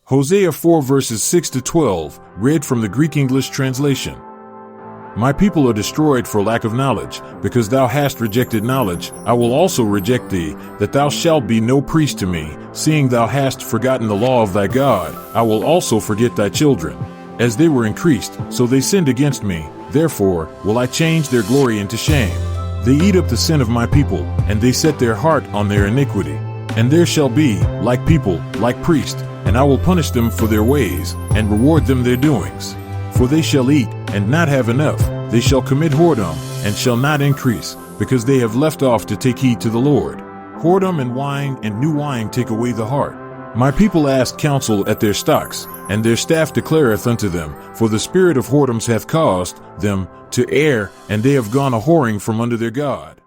Hosea 4 verses 6 to 12, read from the Greek English translation. My people are destroyed for lack of knowledge, because thou hast rejected knowledge, I will also reject thee, that thou shalt be no priest to me, seeing thou hast forgotten the law of thy God, I will also forget thy children. As they were increased, so they sinned against me, therefore will I change their glory into shame. They eat up the sin of my people, and they set their heart on their iniquity. And there shall be, like people, like priests, and I will punish them for their ways, and reward them their doings. For they shall eat, and not have enough, they shall commit whoredom, and shall not increase, because they have left off to take heed to the Lord. Whoredom and wine and new wine take away the heart. My people ask counsel at their stocks, and their staff declareth unto them, for the spirit of whoredoms hath caused them to err, and they have gone a whoring from under their God.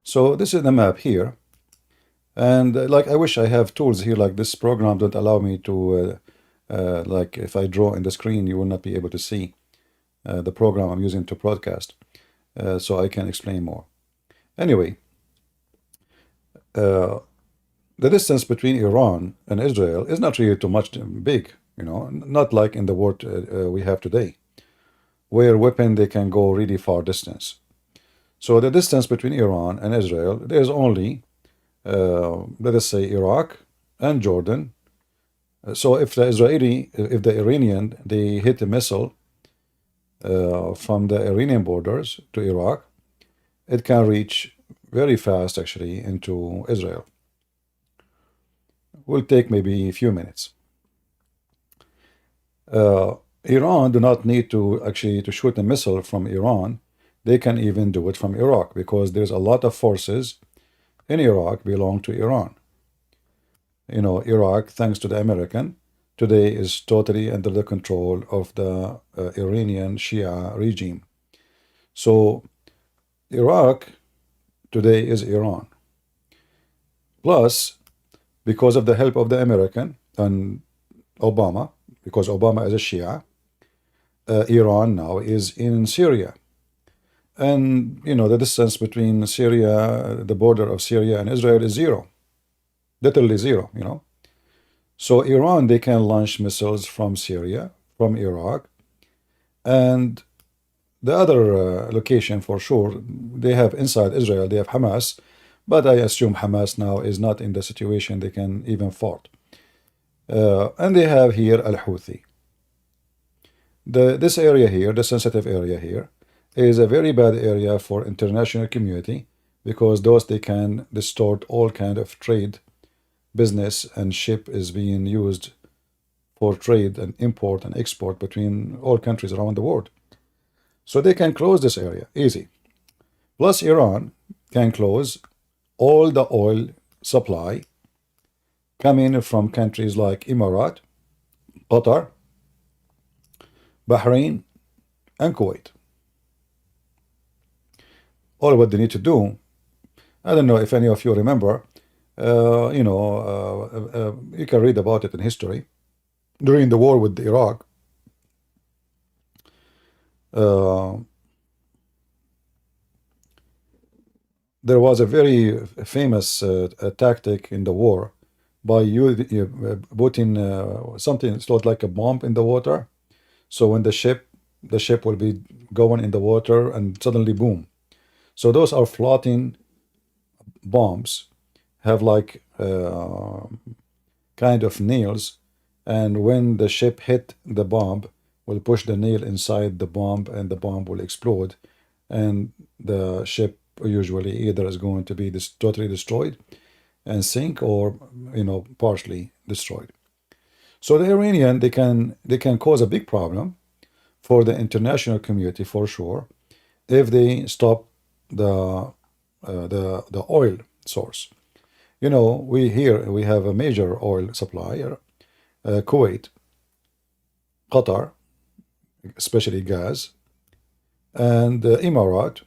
So this is the map here. And like I wish I have tools here, like this program don't allow me to, like if I draw in the screen, you will not be able to see the program I'm using to broadcast. So I can explain more. Anyway, the distance between Iran and Israel is not really too much big, you know, not like in the world we have today, where weapon they can go really far distance. So the distance between Iran and Israel, there's only let us say Iraq and Jordan. So if the Iranian, they hit a missile from the Iranian borders to Iraq, it can reach very fast actually into Israel. Will take maybe a few minutes. Iran do not need to actually to shoot a missile from Iran. They can even do it from Iraq, because there's a lot of forces in Iraq belong to Iran. You know, Iraq, thanks to the American, today is totally under the control of the Iranian Shia regime. So Iraq today is Iran. Plus, because of the help of the American and Obama, because Obama is a Shia, Iran now is in Syria. And, you know, the distance between Syria, the border of Syria and Israel is zero. Literally zero, you know. So Iran, they can launch missiles from Syria, from Iraq. And the other location for sure, they have inside Israel, they have Hamas. But I assume Hamas now is not in the situation they can even fight. And they have here Al-Houthi. This area here, the sensitive area here, is a very bad area for international community, because those they can distort all kind of trade, business, and ship is being used for trade and import and export between all countries around the world. So they can close this area easy. Plus Iran can close all the oil supply coming from countries like Emirat, Qatar, Bahrain, and Kuwait. All what they need to do, I don't know if any of you remember, you can read about it in history. During the war with Iraq, there was a very famous tactic in the war by putting something, it's not like a bomb in the water. So when the ship will be going in the water and suddenly boom. So those are floating bombs, have like kind of nails, and when the ship hit the bomb, will push the nail inside the bomb, and the bomb will explode, and the ship usually either is going to be totally destroyed and sink, or partially destroyed. So the Iranian, they can cause a big problem for the international community for sure if they stop the oil source. We have a major oil supplier, Kuwait, Qatar, especially gas, and Emirat.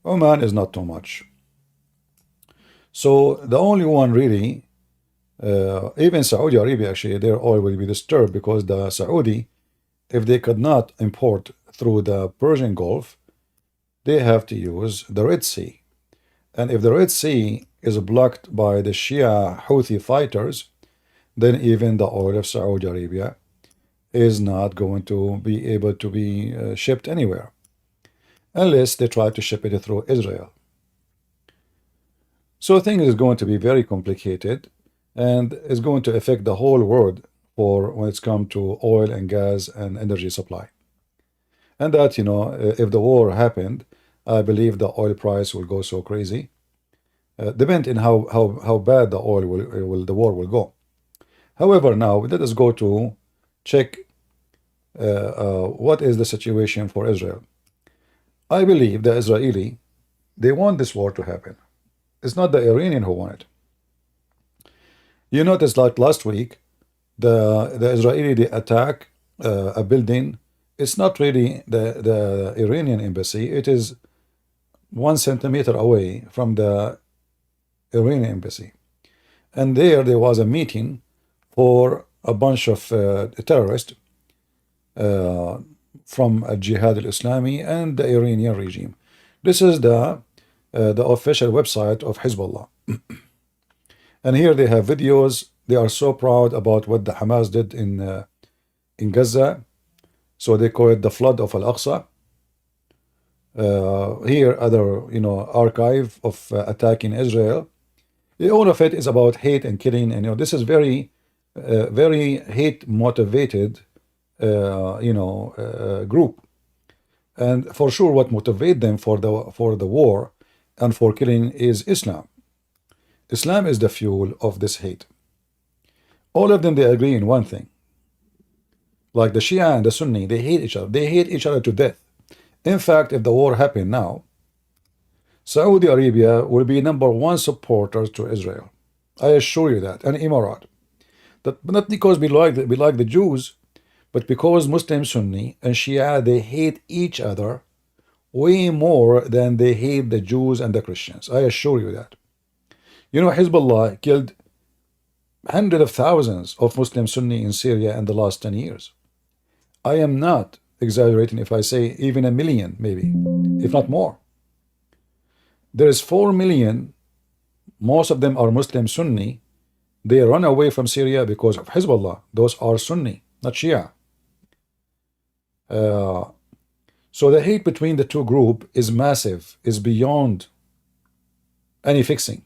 Oman is not too much. So the only one really, even Saudi Arabia, actually, their oil will be disturbed, because the Saudi, if they could not import through the Persian Gulf, they have to use the Red Sea. And if the Red Sea is blocked by the Shia Houthi fighters, then even the oil of Saudi Arabia is not going to be able to be shipped anywhere unless they try to ship it through Israel. So things is going to be very complicated, and it's going to affect the whole world for when it's come to oil and gas and energy supply. And that, if the war happened, I believe the oil price will go so crazy. Depending how bad the war will go. However, now let us go to check what is the situation for Israel. I believe the Israeli, they want this war to happen. It's not the Iranian who want it. You notice, like last week, the Israeli, they attack a building. It's not really the Iranian embassy. It is 1 centimeter away from the Iranian embassy. And there was a meeting for a bunch of terrorists from Jihad al-Islami and the Iranian regime. This is the official website of Hezbollah. And here they have videos. They are so proud about what the Hamas did in Gaza. So they call it the flood of Al-Aqsa. Here other archive of attacking Israel. All of it is about hate and killing, and this is very hate motivated group. And for sure what motivates them for the war and for killing is Islam. Islam is the fuel of this hate. All of them, they agree in one thing. Like the Shia and the Sunni, they hate each other. They hate each other to death. In fact, if the war happened now, Saudi Arabia will be #1 supporter to Israel. I assure you that. And Emirat. That not because we like the Jews, but because Muslim, Sunni, and Shia, they hate each other way more than they hate the Jews and the Christians. I assure you that. Hezbollah killed hundreds of thousands of Muslim Sunni in Syria in the last 10 years. I am not exaggerating if I say even 1 million, maybe, if not more. There is 4 million, most of them are Muslim Sunni. They run away from Syria because of Hezbollah. Those are Sunni, not Shia. So the hate between the two groups is massive, is beyond any fixing,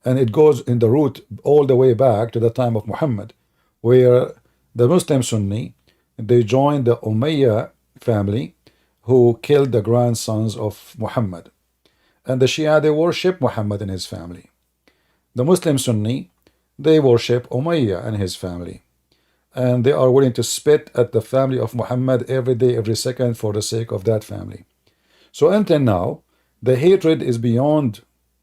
and it goes in the root all the way back to the time of Muhammad, where the Muslim Sunni, they joined the Umayyad family who killed the grandsons of Muhammad. And the Shia, they worship Muhammad and his family. The Muslim Sunni, they worship Umayyad and his family. And they are willing to spit at the family of Muhammad every day, every second for the sake of that family. So until now, the hatred is beyond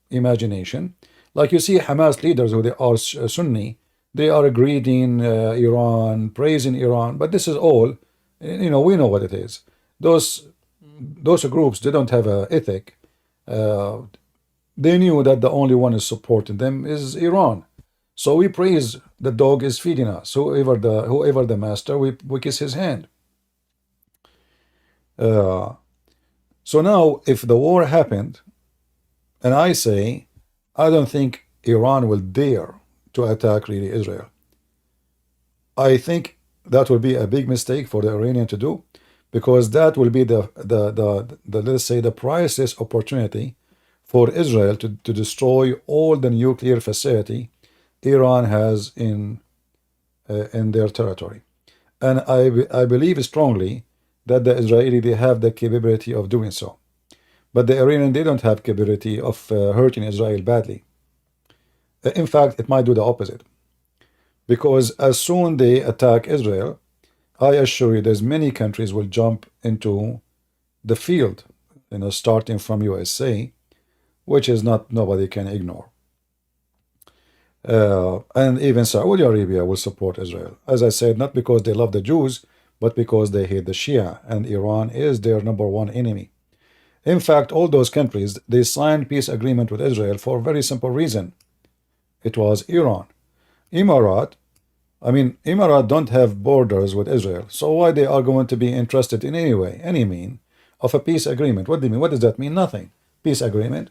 imagination. Like you see Hamas leaders who they are Sunni, they are greeting Iran, praising Iran, but this is all, we know what it is. Those groups, they don't have an ethic. They knew that the only one is supporting them is Iran. So we praise the dog is feeding us. Whoever the master, we kiss his hand. So now, if the war happened, and I say, I don't think Iran will dare to attack really Israel. I think that will be a big mistake for the Iranian to do, because that will be the let's say the priceless opportunity for Israel to destroy all the nuclear facility Iran has in their territory. And I believe strongly that the Israeli, they have the capability of doing so. But the Iranian, they don't have capability of hurting Israel badly. In fact, it might do the opposite. Because as soon they attack Israel, I assure you there's many countries will jump into the field, starting from USA, which is nobody can ignore. And even Saudi Arabia will support Israel. As I said, not because they love the Jews, but because they hate the Shia, and Iran is their #1 enemy. In fact, all those countries, they signed peace agreement with Israel for a very simple reason. It was Iran. Emirat don't have borders with Israel, so why they are going to be interested in any mean of a peace agreement? What do you mean? What does that mean? Nothing. Peace agreement?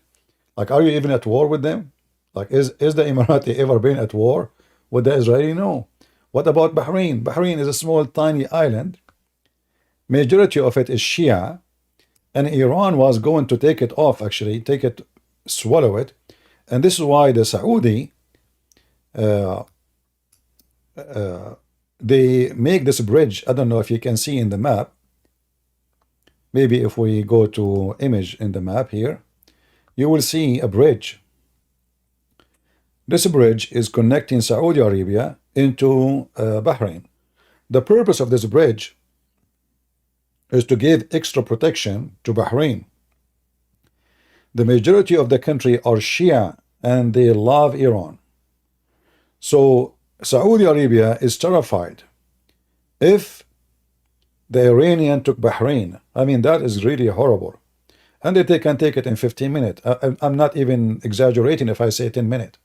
Like, are you even at war with them? Like, is the Emirati ever been at war Would the Israeli know? What about Bahrain? Bahrain is a small, tiny island. Majority of it is Shia, and Iran was going to take it off, actually, take it, swallow it. And this is why the Saudi, they make this bridge. I don't know if you can see in the map. Maybe if we go to image in the map here, you will see a bridge. This bridge is connecting Saudi Arabia into Bahrain. The purpose of this bridge is to give extra protection to Bahrain. The majority of the country are Shia and they love Iran. So Saudi Arabia is terrified. If the Iranian took Bahrain, I mean, that is really horrible. And they can take it in 15 minutes. I'm not even exaggerating if I say 10 minutes.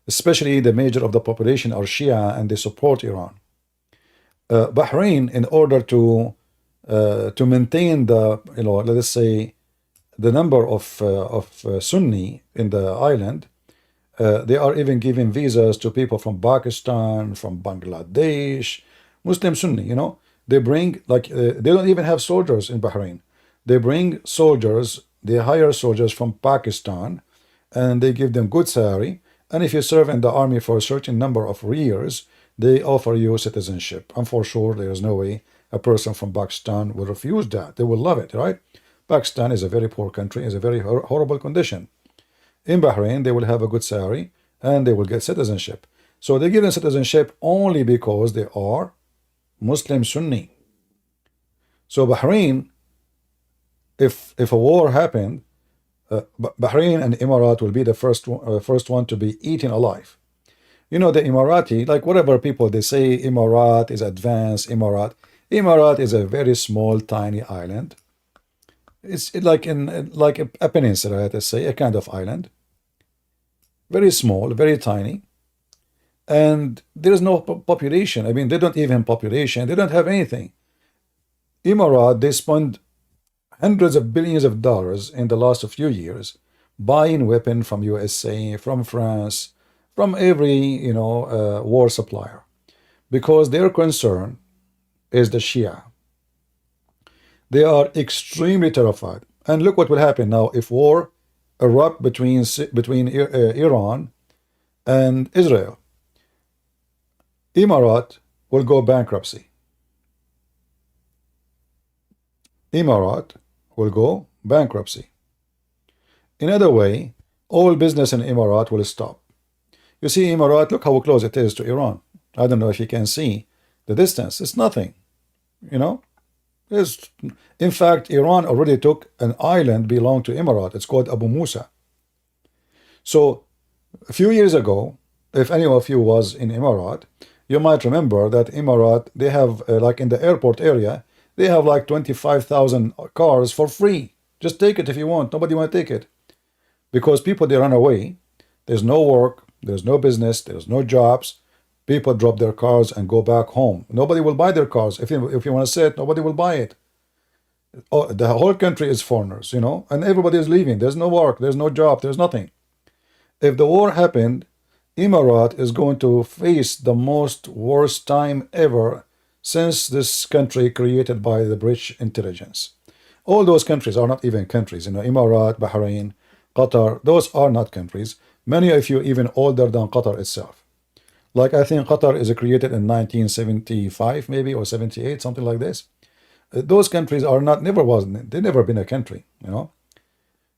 Especially the major of the population are Shia and they support Iran. Bahrain, in order to maintain the, let us say, the number of Sunni in the island, they are even giving visas to people from Pakistan, from Bangladesh, Muslim Sunni, They bring, they don't even have soldiers in Bahrain. They bring soldiers, they hire soldiers from Pakistan, and they give them good salary. And if you serve in the army for a certain number of years, they offer you citizenship. And for sure, there is no way a person from Pakistan will refuse that. They will love it, right? Pakistan is a very poor country, is a very horrible condition. In Bahrain, they will have a good salary, and they will get citizenship. So they give them citizenship only because they are Muslim Sunni. So Bahrain, if a war happened, Bahrain and Emirat will be the first one to be eaten alive. The Emirati, like whatever people they say, Emirat is advanced. Emirat is a very small, tiny island. It's like a peninsula, let us say, a kind of island. Very small, very tiny. And there is no population. I mean, they don't even have population. They don't have anything. Emirat, they spend hundreds of billions of dollars in the last few years buying weapons from USA, from France, from every war supplier, because their concern is the Shia. They are extremely terrified. And look what will happen now if war erupt between Iran and Israel. Emirat will go bankruptcy. Emirat will go bankruptcy. In other way, all business in Emirat will stop. You see, Emirat, look how close it is to Iran. I don't know if you can see the distance. It's nothing, In fact, Iran already took an island belonging to Emirat. It's called Abu Musa. So a few years ago, if any of you was in Emirat, you might remember that Emirat, they have, like in the airport area, they have like 25,000 cars for free. Just take it if you want. Nobody want to take it. Because people, they run away. There's no work. There's no business. There's no jobs. People drop their cars and go back home. Nobody will buy their cars. If you want to sit, nobody will buy it. Oh, the whole country is foreigners, and everybody is leaving. There's no work. There's no job. There's nothing. If the war happened, Emirat is going to face the most worst time ever since this country created by the British intelligence. All those countries are not even countries. Emirat, Bahrain, Qatar, those are not countries. Many of you even older than Qatar itself. Like I think Qatar is created in 1975 maybe, or 78, something like this. Those countries are not, they never been a country,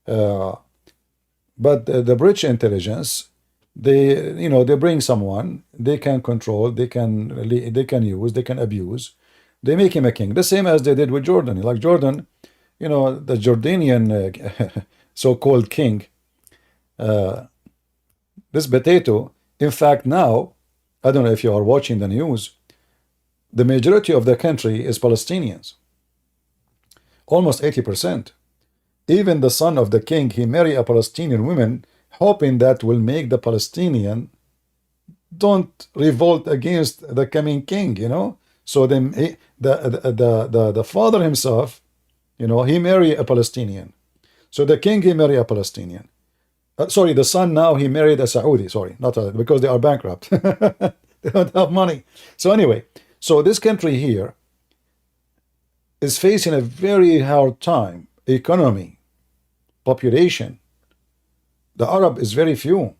But the British intelligence, they bring someone, they can control, they can use, they can abuse. They make him a king, the same as they did with Jordan. Like Jordan, the Jordanian so-called king, this potato, in fact now, I don't know if you are watching the news, the majority of the country is Palestinians. Almost 80%. Even the son of the king, he married a Palestinian woman, hoping that will make the Palestinian don't revolt against the coming king, So then the father himself, he married a Palestinian. So the king, he married a Palestinian. Sorry, the son now, he married a Saudi. Sorry, not a, because they are bankrupt. They don't have money. So anyway, so this country here is facing a very hard time. Economy, population. The Arab is very few.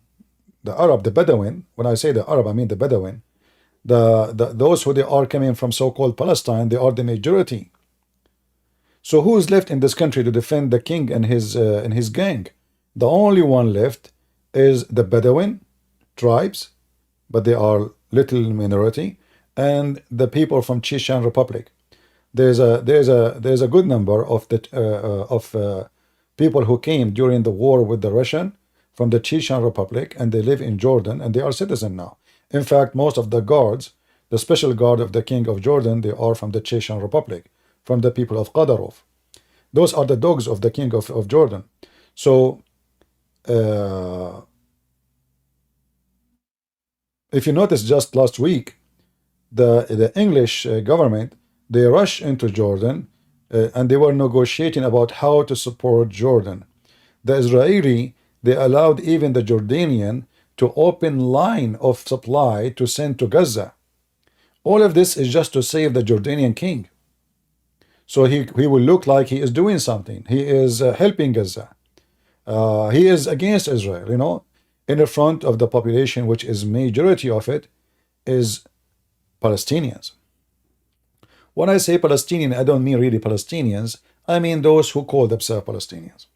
The Arab, the Bedouin, when I say the Arab, I mean the Bedouin. Those who they are coming from so-called Palestine, they are the majority. So who is left in this country to defend the king and his gang? The only one left is the Bedouin tribes, but they are little minority, and the people from Chechen Republic. There's a good number of people who came during the war with the Russian from the Chechen Republic, and they live in Jordan, and they are citizen now. In fact, most of the guards, the special guard of the king of Jordan, they are from the Chechen Republic, from the people of Qadarov. Those are the dogs of the king of Jordan. So if you notice, just last week, the English government, they rushed into Jordan, and they were negotiating about how to support Jordan. The Israeli, they allowed even the Jordanian to open line of supply to send to Gaza. All of this is just to save the Jordanian king. So he will look like he is doing something. He is helping Gaza. He is against Israel, you know, in the front of the population, which is majority of it is Palestinians. When I say Palestinian, I don't mean really Palestinians. I mean those who call themselves Palestinians.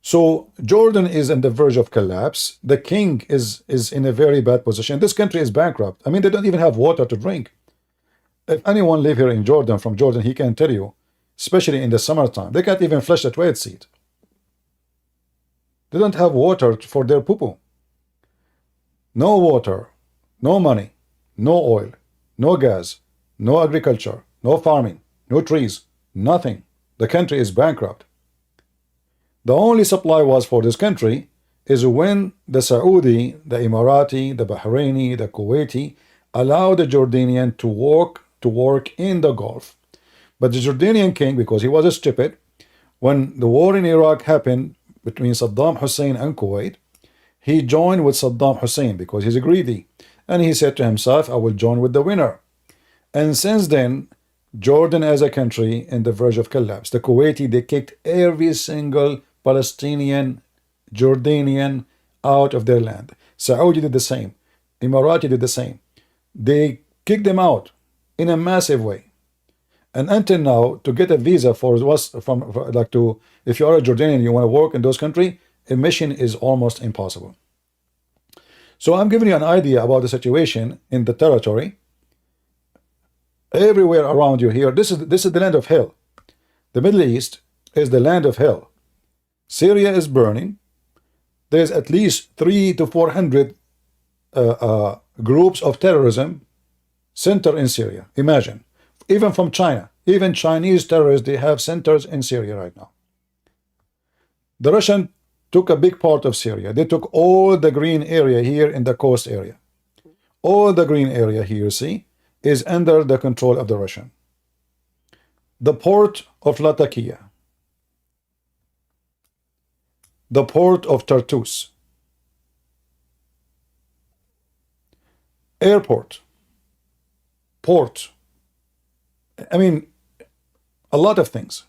So Jordan is on the verge of collapse. The king is in a very bad position. This country is bankrupt. I mean, they don't even have water to drink. If anyone live here in Jordan, from Jordan, he can tell you, especially in the summertime, they can't even flush the toilet seat. They don't have water for their poo-poo. No water, no money, no oil, no gas, no agriculture, no farming, no trees, nothing. The country is bankrupt. The only supply was for this country is when the Saudi, the Emirati, the Bahraini, the Kuwaiti allowed the Jordanian to work in the Gulf. But the Jordanian king, because he was stupid, when the war in Iraq happened between Saddam Hussein and Kuwait, he joined with Saddam Hussein because he's greedy. And he said to himself, I will join with the winner. And since then, Jordan as a country in the verge of collapse. The Kuwaiti, they kicked every single Palestinian, Jordanian out of their land. Saudi did the same. Emirati did the same. They kicked them out in a massive way. And until now, to get a visa if you are a Jordanian, you want to work in those countries, a mission is almost impossible. So I'm giving you an idea about the situation in the territory. Everywhere around you here, this is the land of hell. The Middle East is the land of hell. Syria is burning. There's at least 300 to 400 groups of terrorism center in Syria. Imagine, even from China, even Chinese terrorists, they have centers in Syria right now. The Russian took a big part of Syria. They took all the green area here in the coast area. All the green area here, see, is under the control of the Russian. The port of Latakia, the port of Tartus, airport, port, I mean, a lot of things.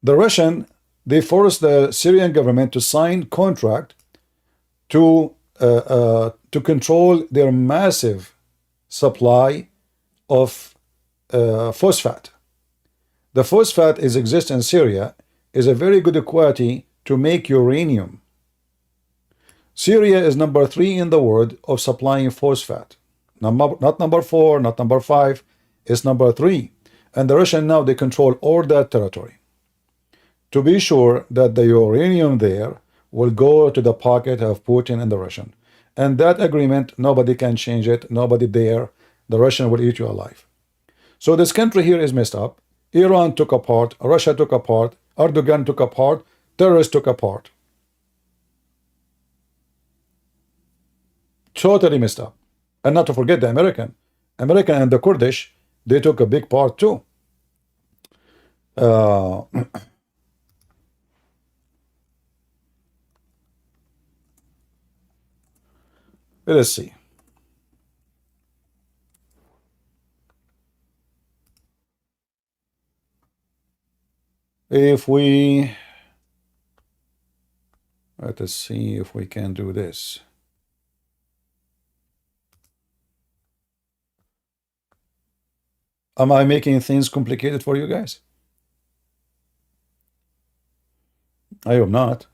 The Russian, they forced the Syrian government to sign contract to control their massive supply of phosphate. The phosphate exists in Syria, is a very good quality to make uranium. Syria is number 3 in the world of supplying phosphate. Not number 4, not number 5, it's number 3. And the Russian now, they control all that territory. To be sure that the uranium there will go to the pocket of Putin and the Russian. And that agreement, nobody can change it, nobody there. The Russian will eat you alive. So this country here is messed up. Iran took apart, Russia took apart, Erdogan took apart, terrorists took apart. Totally messed up. And not to forget the American and the Kurdish, they took a big part too. Let us see. If we, let us see if we can do this. Am I making things complicated for you guys? I hope not.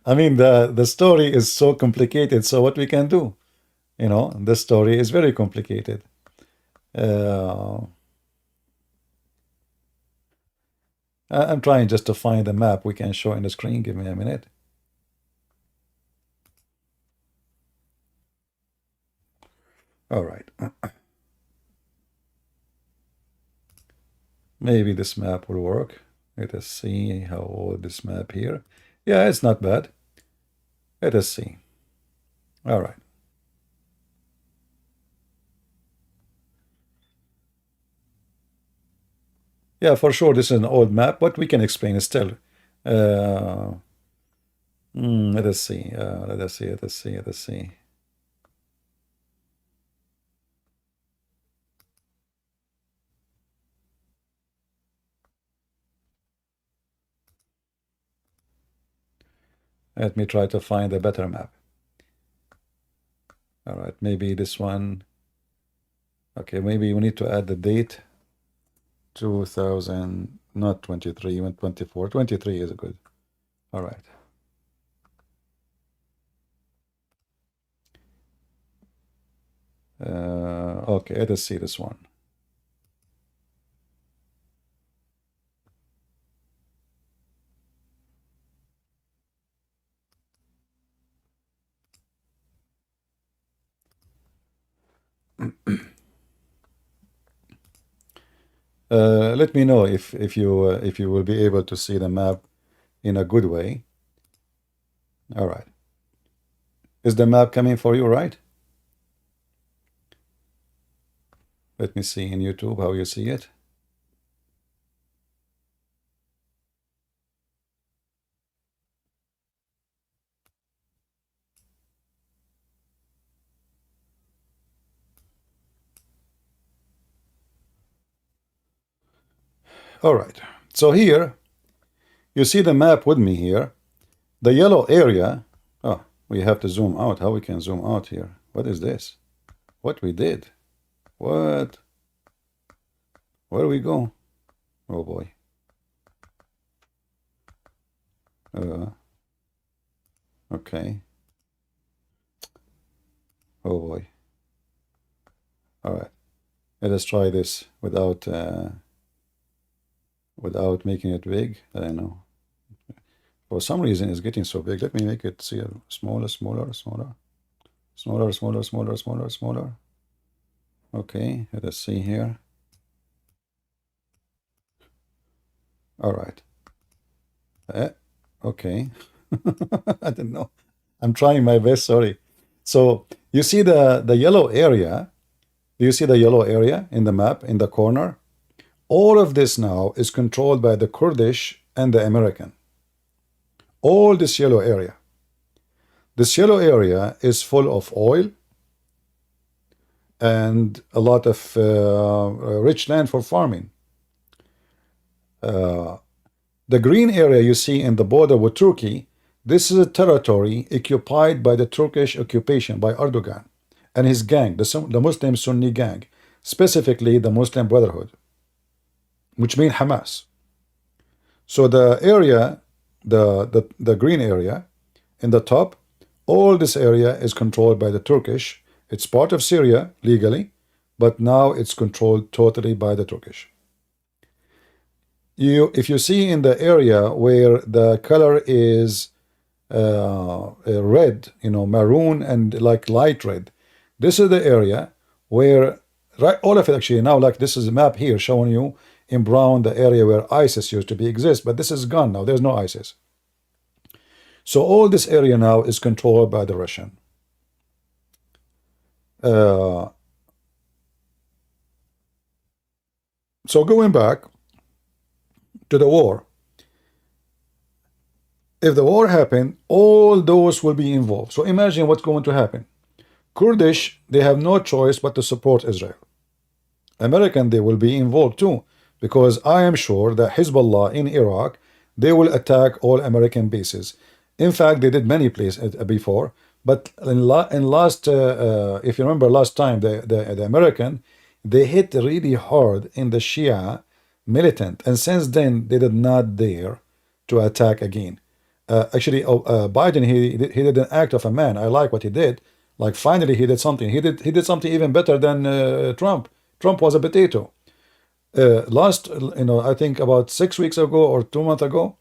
I mean, the story is so complicated, so what we can do? You know, the story is very complicated. I'm trying just to find a map we can show in the screen. Give me a minute. All right. Maybe this map will work. Let us see how old this map here. Yeah, it's not bad. Let us see. All right. Yeah, for sure, this is an old map, but we can explain it still. Let us see. Let us see. Let us see. Let us see. Let me try to find a better map. All right, maybe this one. Okay, maybe we need to add the date. 2000, not 23, even 24. 23 is good. All right. Okay, let us see this one. Let me know if you will be able to see the map in a good way. All right. Is the map coming for you, right? Let me see in YouTube how you see it. All right. So here, you see the map with me here. The yellow area. Oh, we have to zoom out. How we can zoom out here? What is this? What we did? What? Where do we go? Oh boy. Okay. Oh boy. All right. Let us try this without making it big. I don't know. For some reason, it's getting so big. Let me make it see smaller, smaller, smaller, smaller, smaller, smaller, smaller, smaller. Okay. Let us see here. All right. Okay. I don't know. I'm trying my best. Sorry. So you see the yellow area. Do you see the yellow area in the map in the corner? All of this now is controlled by the Kurdish and the American. All this yellow area. This yellow area is full of oil and a lot of rich land for farming. The green area you see in the border with Turkey, this is a territory occupied by the Turkish occupation, by Erdogan and his gang, the Muslim Sunni gang, specifically the Muslim Brotherhood, which means Hamas. So the area, the green area in the top, all this area is controlled by the Turkish. It's part of Syria legally, but now it's controlled totally by the Turkish. If you see in the area where the color is red, maroon and like light red, this is the area where, right, all of it actually now, like this is a map here showing you in brown the area where ISIS used to be exist, but this is gone now. There's no ISIS. So all this area now is controlled by the Russian. So going back to the war, If the war happened, all those will be involved. So imagine what's going to happen. Kurdish, they have no choice but to support Israel. American, they will be involved too, because I am sure that Hezbollah in Iraq, they will attack all American bases. In fact, they did many places before, but in last, if you remember last time, the American, they hit really hard in the Shia militant, and since then they did not dare to attack again. Actually, Biden, he did an act of a man. I like what he did. Like finally he did something. He did something even better than Trump. Trump was a potato. Last, I think about 6 weeks ago or 2 months ago,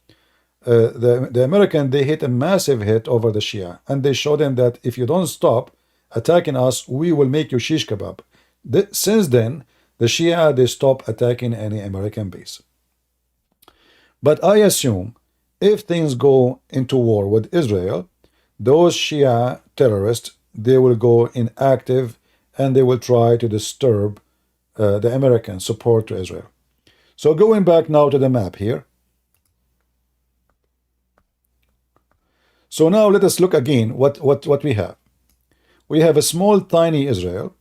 the American, they hit a massive hit over the Shia, and they showed them that if you don't stop attacking us, we will make you shish kebab. Since then, the Shia, they stop attacking any American base. But I assume if things go into war with Israel, those Shia terrorists, they will go inactive and they will try to disturb the American support to Israel. So going back now to the map here. So now let us look again what we have. We have a small tiny Israel,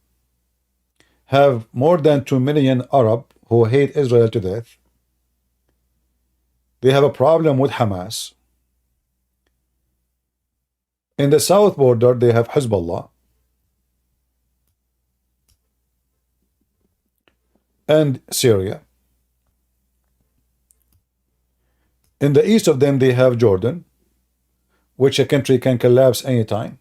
have more than 2 million Arab who hate Israel to death. They have a problem with Hamas. In the south border, they have Hezbollah. And Syria. In the east of them, they have Jordan, which a country can collapse anytime.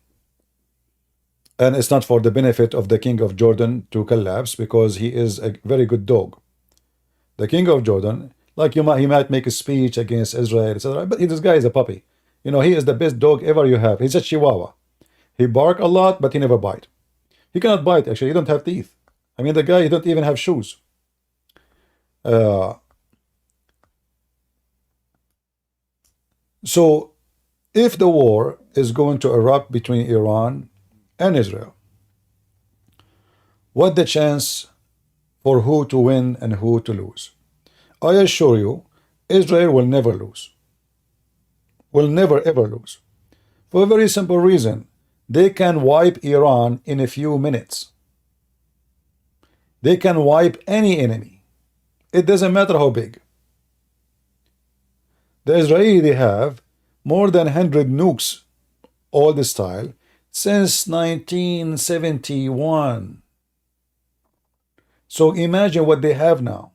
And it's not for the benefit of the king of Jordan to collapse, because he is a very good dog. The king of Jordan, like he might make a speech against Israel, etc., but this guy is a puppy. He is the best dog ever you have. He's a Chihuahua. He bark a lot, but he never bite. He cannot bite, actually. He don't have teeth. I mean, the guy, he don't even have shoes. So, if the war is going to erupt between Iran and Israel, what the chance for who to win and who to lose? I assure you, Israel will never lose. Will never ever lose. For a very simple reason. They can wipe Iran in a few minutes. They can wipe any enemy. It doesn't matter how big. The Israelis, they have more than 100 nukes, old style, since 1971. So imagine what they have now.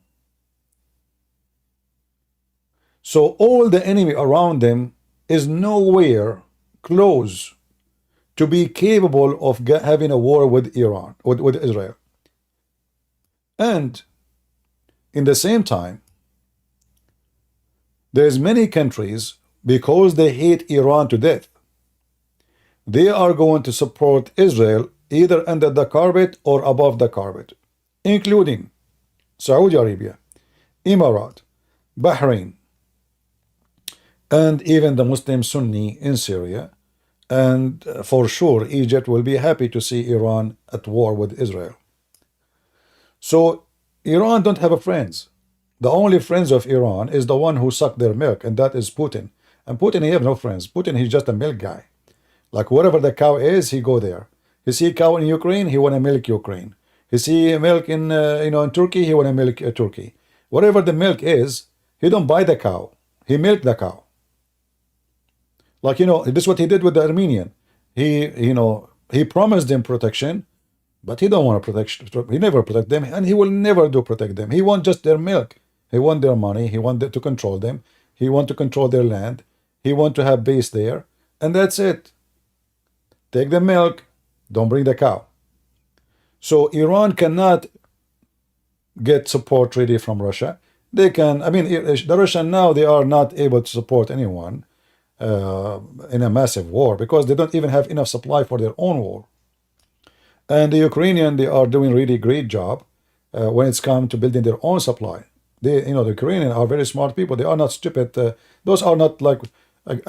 So all the enemy around them is nowhere close to be capable of having a war with Iran, with Israel. And in the same time, there's many countries, because they hate Iran to death, they are going to support Israel either under the carpet or above the carpet, including Saudi Arabia, Emirat, Bahrain, and even the Muslim Sunni in Syria. And for sure, Egypt will be happy to see Iran at war with Israel. So Iran don't have a friends. The only friends of Iran is the one who sucked their milk, and that is Putin. And Putin, he have no friends. Putin, he's just a milk guy. Like wherever the cow is, he go there. He see cow in Ukraine, he want to milk Ukraine. He see milk in in Turkey, he want to milk Turkey. Whatever the milk is, he don't buy the cow. He milk the cow. Like this is what he did with the Armenian. He promised them protection, but he don't want to protect. He never protect them, and he will never do protect them. He want just their milk. He want their money. He want to control them. He want to control their land. He want to have base there, and that's it. Take the milk, don't bring the cow. So Iran cannot get support really from Russia. They can. I mean, the Russian now, they are not able to support anyone in a massive war, because they don't even have enough supply for their own war. And the Ukrainian, they are doing really great job when it's come to building their own supply. The Ukrainian are very smart people. They are not stupid. Those are not like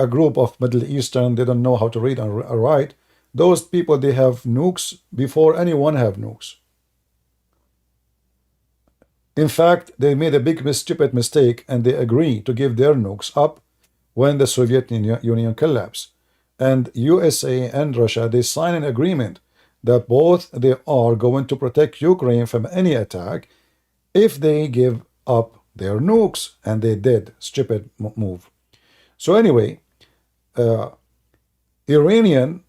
a group of Middle Eastern. They don't know how to read and write. Those people, they have nukes before anyone have nukes. In fact, they made a big stupid mistake, and they agree to give their nukes up when the Soviet Union collapsed. And USA and Russia, they signed an agreement that both they are going to protect Ukraine from any attack if they give up their nukes. And they did. Stupid move. So anyway, Iranian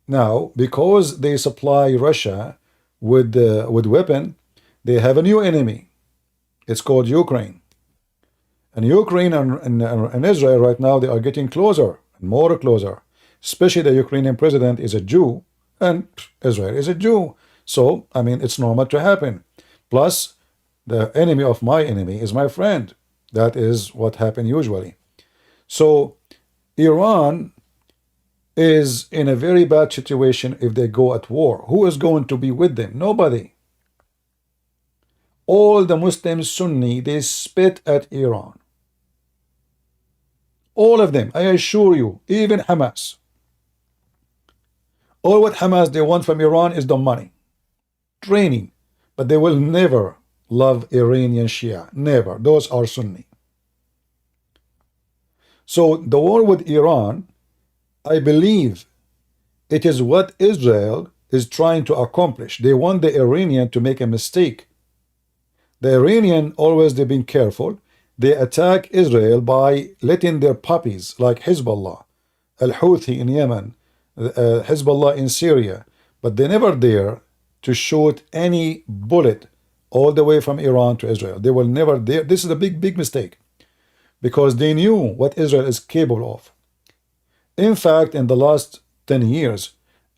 now, because they supply Russia with weapon, they have a new enemy. It's called Ukraine. And Ukraine and Israel right now, they are getting closer and more closer. Especially the Ukrainian president is a Jew and Israel is a Jew. So, I mean, it's normal to happen. Plus, the enemy of my enemy is my friend. That is what happens usually. So, Iran is in a very bad situation if they go at war. Who is going to be with them? Nobody. All the Muslims, Sunni, they spit at Iran. All of them, I assure you, even Hamas. All what Hamas they want from Iran is the money, training, but they will never love Iranian Shia. Never. Those are Sunni. So the war with Iran, I believe it is what Israel is trying to accomplish. They want the Iranian to make a mistake. The Iranian, always they've been careful. They attack Israel by letting their puppies like Hezbollah, Al-Houthi in Yemen, Hezbollah in Syria, but they never dare to shoot any bullet all the way from Iran to Israel. They will never dare. This is a big mistake because they knew what Israel is capable of. In fact, in the last 10 years,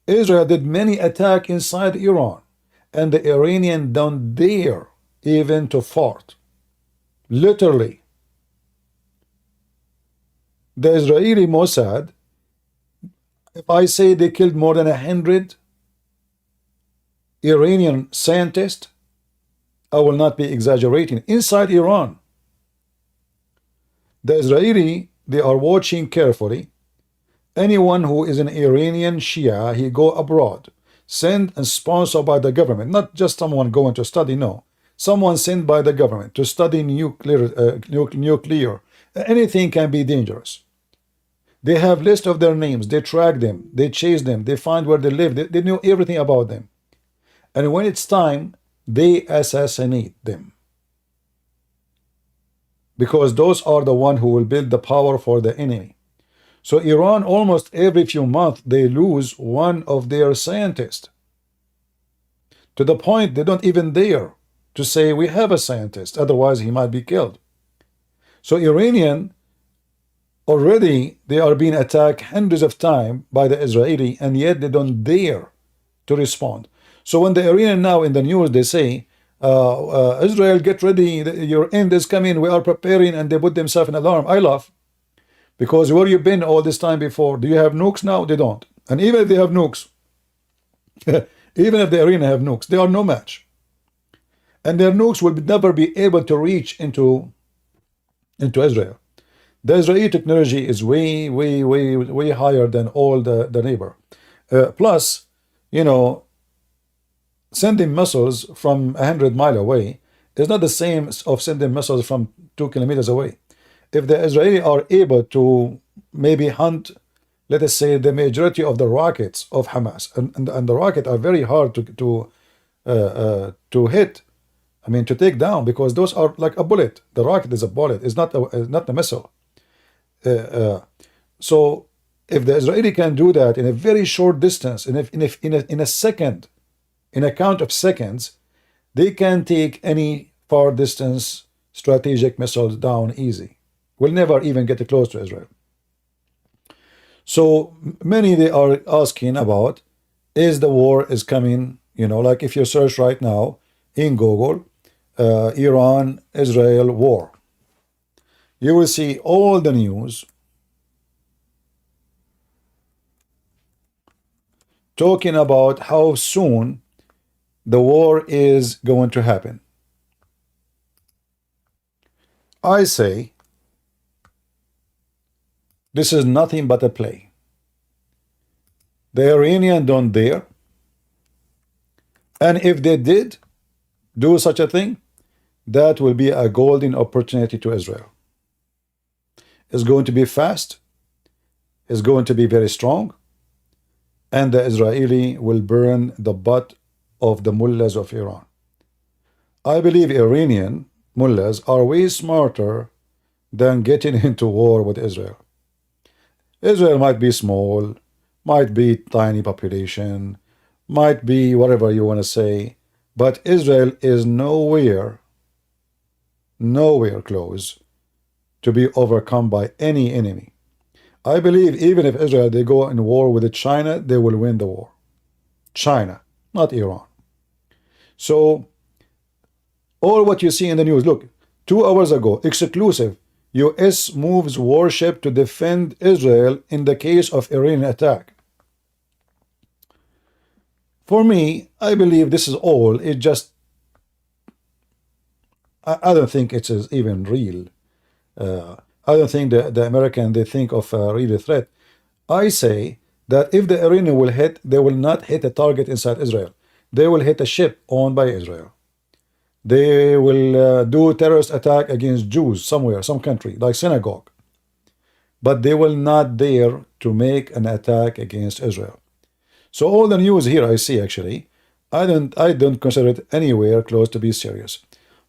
Israel did many attacks inside Iran, and the Iranian don't dare even to fart. Literally. The Israeli Mossad, if I say they killed more than 100 Iranian scientists, I will not be exaggerating. Inside Iran, the Israeli, they are watching carefully. Anyone who is an Iranian Shia, he go abroad, sent and sponsored by the government, not just someone going to study, no. Someone sent by the government to study nuclear. Anything can be dangerous. They have list of their names. They track them. They chase them. They find where they live. They know everything about them. And when it's time, they assassinate them. Because those are the one who will build the power for the enemy. So Iran, almost every few months, they lose one of their scientists. To the point they don't even dare to say we have a scientist, otherwise he might be killed. So Iranian, already they are being attacked hundreds of times by the Israeli, and yet they don't dare to respond. So when the Iranian now in the news, they say, Israel, get ready, your end is coming, we are preparing, and they put themselves in alarm. I laugh. Because where you been all this time before? Do you have nukes now? They don't. And even if they have nukes, even if the Iranian have nukes, they are no match. And their nukes will never be able to reach into Israel. The Israeli technology is way higher than all the neighbor. Plus, you know, sending missiles from 100 miles away is not the same of sending missiles from 2 kilometers away. If the Israeli are able to maybe hunt, let us say, the majority of the rockets of Hamas, and the rockets are very hard to hit, I mean to take down, because those are like a bullet. The rocket is a bullet. It's not a missile. So if the Israeli can do that in a very short distance, in a second, in a count of seconds, they can take any far distance strategic missiles down easy. Will never even get close to Israel. So many they are asking about, is the war is coming, you know, like if you search right now in Google, Iran, Israel war, you will see all the news talking about how soon the war is going to happen. I say, this is nothing but a play. The Iranian don't dare. And if they did do such a thing, that will be a golden opportunity to Israel. is going to be fast, is going to be very strong, and the Israeli will burn the butt of the mullahs of Iran. I believe Iranian mullahs are way smarter than getting into war with Israel. Israel might be small, might be tiny population, might be whatever you want to say, but Israel is nowhere close to be overcome by any enemy. I believe even if Israel, they go in war with China, they will win the war. China, not Iran. So, all what you see in the news, look, 2 hours ago, exclusive, US moves warship to defend Israel in the case of Iranian attack. For me, I believe this is all, it just, I don't think it is even real. I don't think the American, they think of a real threat. I say that if the Iranian will hit, they will not hit a target inside Israel. They will hit a ship owned by Israel. They will do a terrorist attack against Jews somewhere, some country, like synagogue. But they will not dare to make an attack against Israel. So all the news here I see, actually, I don't consider it anywhere close to be serious.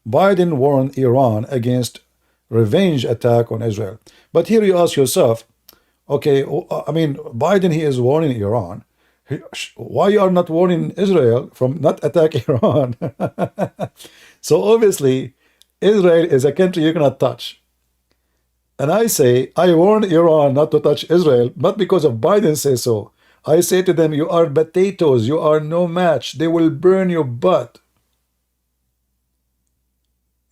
Biden warned Iran against revenge attack on Israel. But here you ask yourself, okay, I mean, Biden, he is warning Iran. Why you are not warning Israel from not attack Iran? So obviously, Israel is a country you cannot touch. And I say, I warn Iran not to touch Israel, not because of Biden says so. I say to them, you are potatoes, you are no match. They will burn your butt.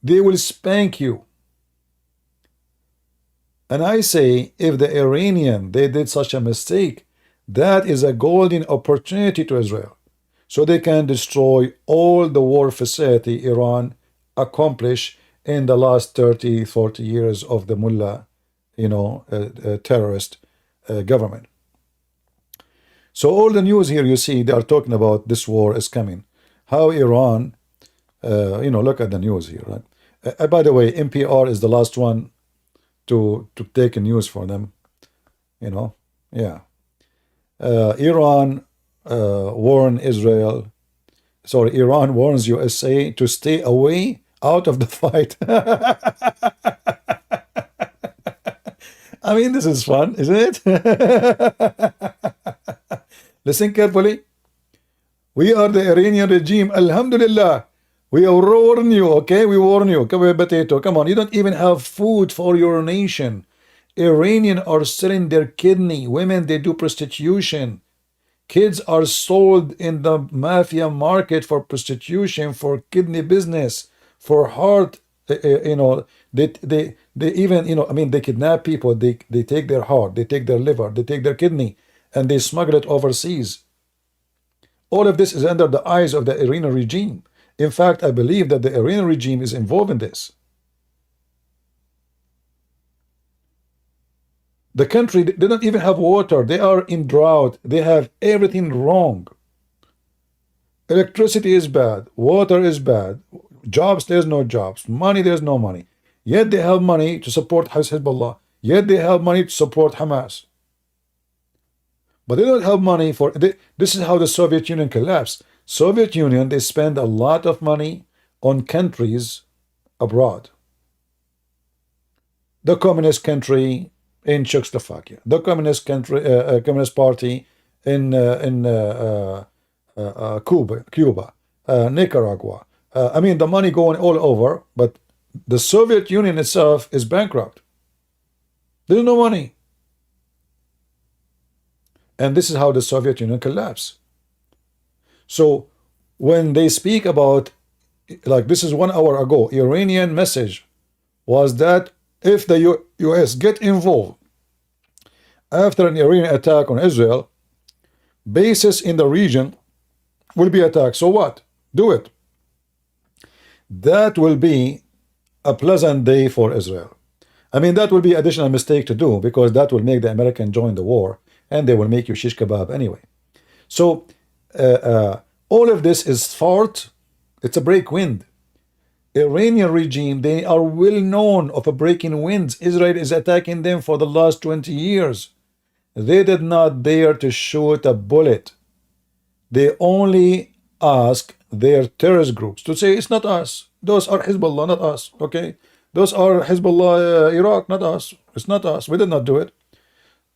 They will spank you. And I say, if the Iranian, they did such a mistake, that is a golden opportunity to Israel. So they can destroy all the war facility Iran accomplished in the last 30, 40 years of the mullah, terrorist government. So all the news here you see, they are talking about this war is coming. How Iran, look at the news here, right? By the way, NPR is the last one to take news for them, yeah. Iran Iran warns USA to stay away out of the fight. I mean, this is fun, isn't it? Listen carefully. We are the Iranian regime, alhamdulillah. We warn you, okay? We warn you. Come on, potato. Come on. You don't even have food for your nation. Iranians are selling their kidney. Women, they do prostitution. Kids are sold in the mafia market for prostitution, for kidney business, for heart. They even, they kidnap people. They take their heart, they take their liver, they take their kidney, and they smuggle it overseas. All of this is under the eyes of the Iranian regime. In fact, I believe that the Iranian regime is involved in this. The country, they don't even have water. They are in drought. They have everything wrong. Electricity is bad. Water is bad. Jobs, there's no jobs. Money, there's no money. Yet they have money to support Hezbollah. Yet they have money to support Hamas. But they don't have money for... This is how the Soviet Union collapsed. Soviet Union, they spend a lot of money on countries abroad. The communist country in Czechoslovakia, the communist country, communist party in Cuba, Nicaragua. The money going all over, but the Soviet Union itself is bankrupt. There's no money. And this is how the Soviet Union collapsed. So when they speak about, like this is 1 hour ago, Iranian message was that if the US get involved after an Iranian attack on Israel, bases in the region will be attacked. So what? Do it. That will be a pleasant day for Israel. That will be additional mistake to do, because that will make the American join the war, and they will make you shish kebab anyway. So all of this is fault. It's a break wind. Iranian regime, they are well known of a breaking winds. Israel is attacking them for the last 20 years. They did not dare to shoot a bullet. They only ask their terrorist groups to say it's not us. Those are Hezbollah, not us. Okay, those are Hezbollah Iraq, not us. It's not us. We did not do it.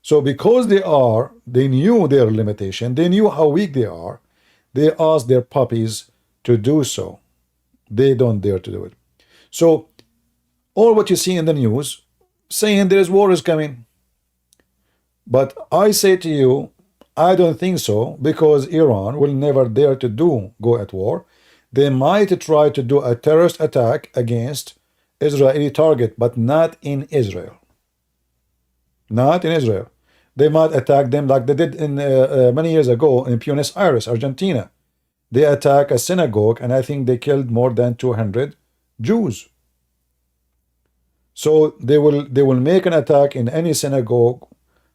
So because they knew their limitation. They knew how weak they are. They asked their puppies to do so. They don't dare to do it. So all what you see in the news saying there is war is coming. But I say to you, I don't think so, because Iran will never dare to go at war. They might try to do a terrorist attack against Israeli target, but not in Israel. Not in Israel. They might attack them like they did in many years ago in Buenos Aires, Argentina. They attack a synagogue, and I think they killed more than 200 Jews. So they will make an attack in any synagogue,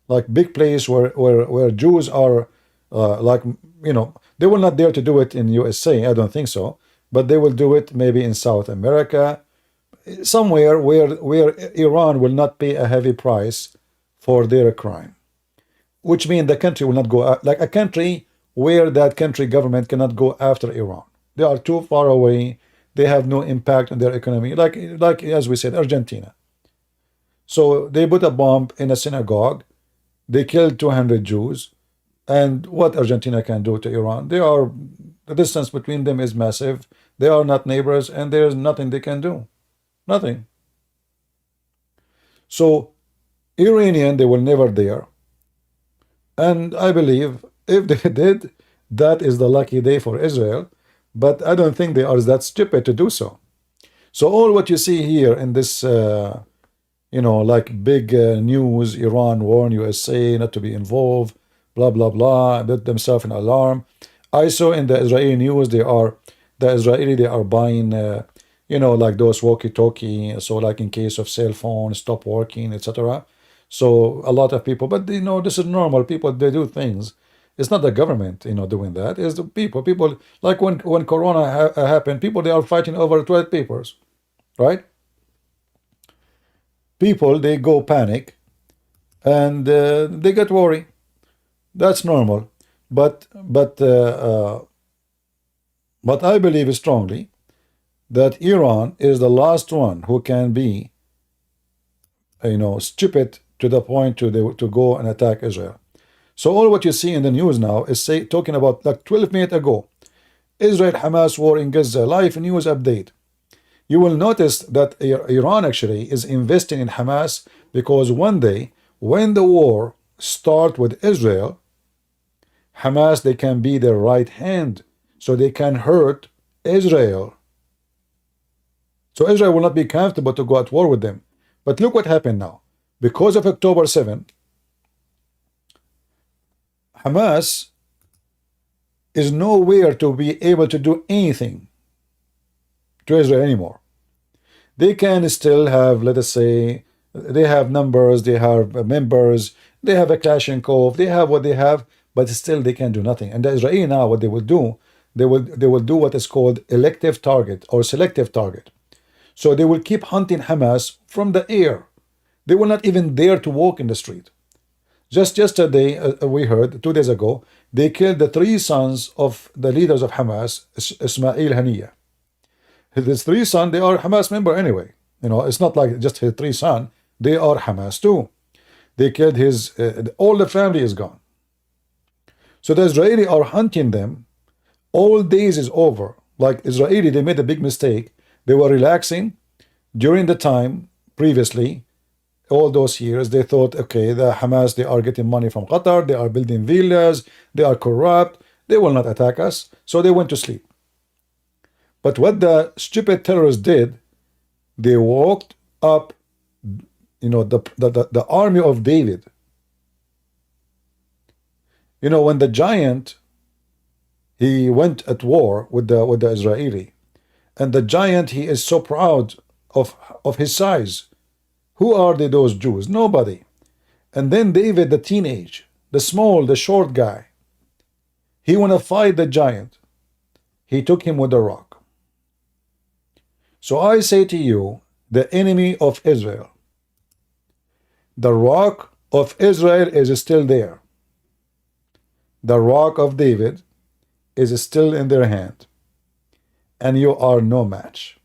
like big place where Jews are, like, you know, they will not dare to do it in USA. I don't think so, but they will do it maybe in South America, somewhere where Iran will not pay a heavy price for their crime, which means the country will not go like a country where that country government cannot go after Iran. They are too far away. They have no impact on their economy, like as we said, Argentina. So they put a bomb in a synagogue. They killed 200 Jews. And what Argentina can do to Iran? The distance between them is massive. They are not neighbors, and there is nothing they can do. Nothing. So Iranian, they will never dare. And I believe if they did, that is the lucky day for Israel. But I don't think they are that stupid to do so. So all what you see here in this, like big news, Iran warn USA not to be involved, blah, blah, blah, put themselves in alarm. I saw in the Israeli news, they are buying, like those walkie-talkie, so like in case of cell phone stop working, etc. So a lot of people, but this is normal. People, they do things. It's not the government, doing that. It's the people. People, like when Corona happened, people, they are fighting over toilet papers, right? People, they go panic, and they get worried. That's normal. But I believe strongly that Iran is the last one who can be, stupid to the point to go and attack Israel. So all what you see in the news now is talking about like 12 minutes ago, Israel-Hamas war in Gaza, live news update. You will notice that Iran actually is investing in Hamas, because one day when the war starts with Israel, Hamas, they can be their right hand, so they can hurt Israel. So Israel will not be comfortable to go at war with them. But look what happened now. Because of October 7, Hamas is nowhere to be able to do anything to Israel anymore. They can still have, let us say, they have numbers, they have members, they have a Kalashnikov, they have what they have, but still they can do nothing. And the Israeli now, what they will do, they will do what is called elective target or selective target. So they will keep hunting Hamas from the air. They will not even dare to walk in the street. Just yesterday, we heard, 2 days ago, they killed the 3 sons of the leaders of Hamas, Ismail Haniyeh. His 3 sons, they are Hamas member anyway. It's not like just his 3 sons. They are Hamas too. They killed his, all the family is gone. So the Israeli are hunting them. All days is over. Like Israeli, they made a big mistake. They were relaxing during the time previously. All those years, they thought, okay, the Hamas, they are getting money from Qatar, they are building villas, they are corrupt, they will not attack us, so they went to sleep. But what the stupid terrorists did, they walked up, the army of David. When the giant, he went at war with the Israeli, and the giant, he is so proud of his size. Who are those Jews? Nobody. And then David, the teenage, the small, the short guy, he want to fight the giant. He took him with a rock. So I say to you, the enemy of Israel, the rock of Israel is still there. The rock of David is still in their hand, and you are no match.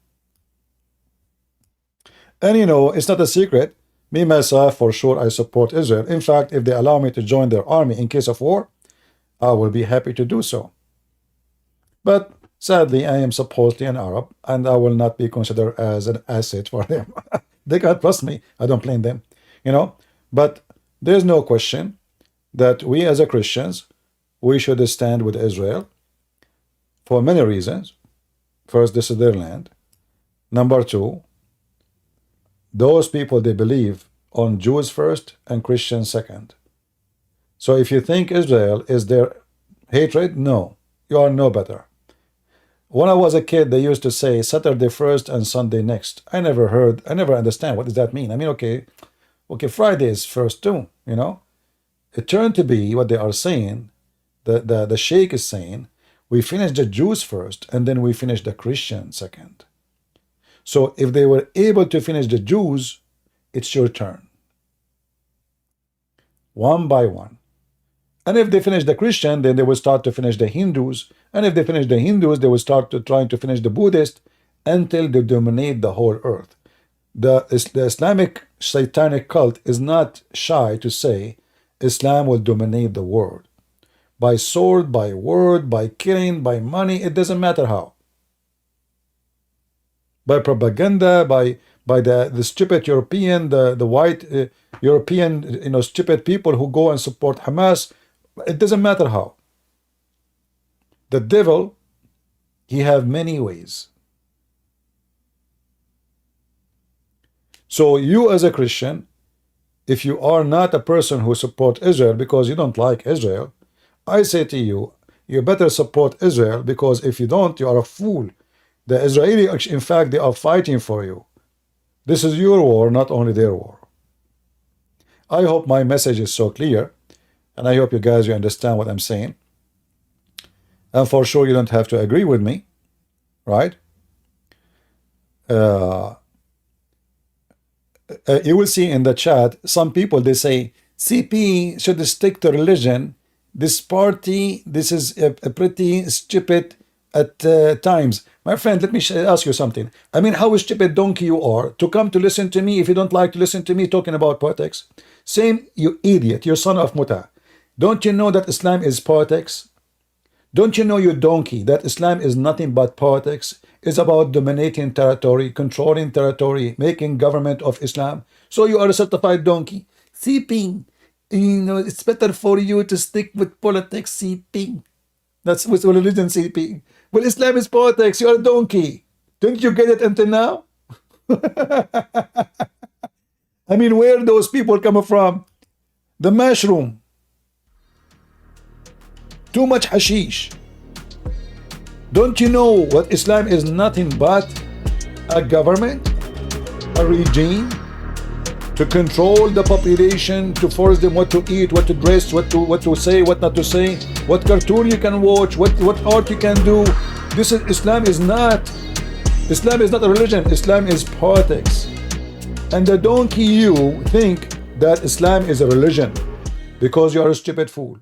And you know, it's not a secret. Me, myself, for sure, I support Israel. In fact, if they allow me to join their army in case of war, I will be happy to do so. But sadly, I am supposedly an Arab, and I will not be considered as an asset for them. They can't trust me. I don't blame them, you know. But there's no question that we as a Christians, we should stand with Israel for many reasons. First, this is their land. Number two, those people, they believe on Jews first and Christians second. So if you think Israel is their hatred, no, you are no better. When I was a kid, they used to say Saturday first and Sunday next. I never understand. What does that mean? I mean, okay, Friday is first too, you know. It turned to be what they are saying, the Sheikh is saying, we finish the Jews first and then we finish the Christians second. So if they were able to finish the Jews, it's your turn. One by one. And if they finish the Christian, then they will start to finish the Hindus. And if they finish the Hindus, they will start to trying to finish the Buddhists until they dominate the whole earth. The Islamic satanic cult is not shy to say Islam will dominate the world. By sword, by word, by killing, by money, it doesn't matter how. By propaganda, by the stupid European, the white European, stupid people who go and support Hamas. It doesn't matter how. The devil, he have many ways. So you as a Christian, if you are not a person who support Israel because you don't like Israel, I say to you, you better support Israel, because if you don't, you are a fool. The Israeli, in fact, they are fighting for you. This is your war, not only their war. I hope my message is so clear, and I hope you guys, you understand what I'm saying. And for sure, you don't have to agree with me, right? You will see in the chat, some people, they say, CP should stick to religion. This party, this is a pretty stupid at times. My friend, let me ask you something. I mean, how stupid donkey you are to come to listen to me if you don't like to listen to me talking about politics. Same, you idiot, you son of Muta. Don't you know that Islam is politics? Don't you know, you donkey, that Islam is nothing but politics? It's about dominating territory, controlling territory, making government of Islam. So you are a certified donkey. Seeping. It's better for you to stick with politics, seeping. That's with religion, seeping. Well, Islam is politics. You're a donkey. Don't you get it until now? I mean, where those people come from? The mushroom. Too much hashish. Don't you know what Islam is nothing but a government, a regime to control the population, to force them what to eat, what to dress, what to say, what not to say, what cartoon you can watch, what art you can do. This is Islam is not a religion. Islam is politics. And the donkey, you think that Islam is a religion because you are a stupid fool.